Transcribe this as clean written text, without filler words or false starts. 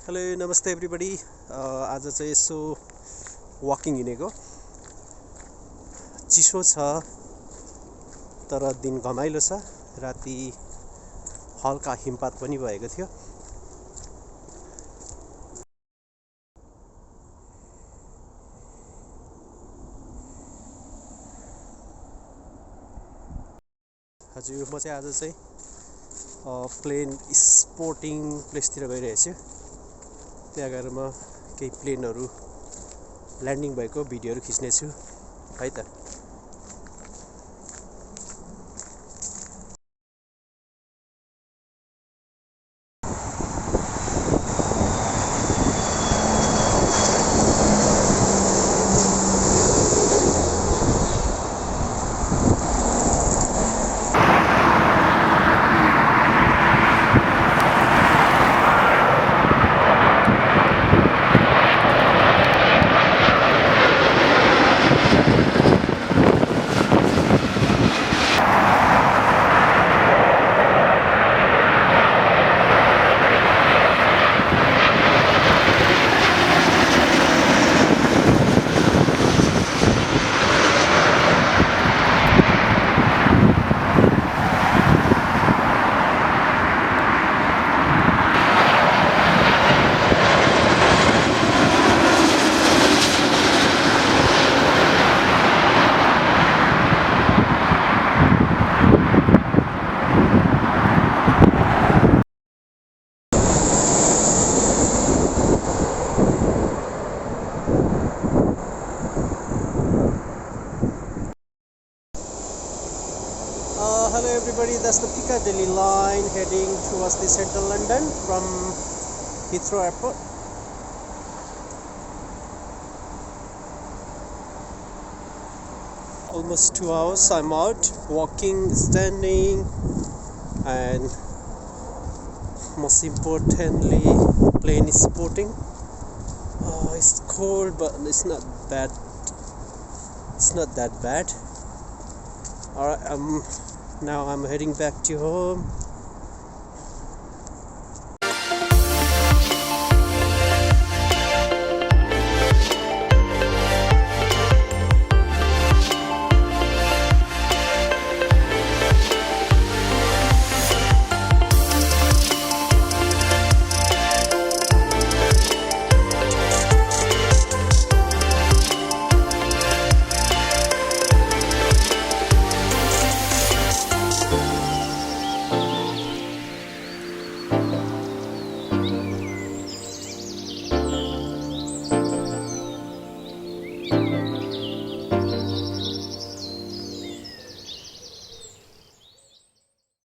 Hello नमस्ते everybody. आज चाहिँ यसो वाकिङ हिँडेको। चिसो छ तर दिन घमाइलो छ। राति हल्का हिमपात पनि भएको थियो। हजुर, म चाहिँ आज चाहिँ प्लेन स्पोर्टिङ प्लेसतिर गइरहेको छु। त्यहाँ गएर म केही प्लेनहरू ल्यान्डिङ भएको भिडियोहरू खिच्नेछु है त। Hello everybody, that's the Piccadilly line heading towards the central London from Heathrow Airport. Almost 2 hours I'm out walking, standing, and most importantly plane sporting. It's cold but it's not bad. It's not that bad. Alright, now I'm heading back to home.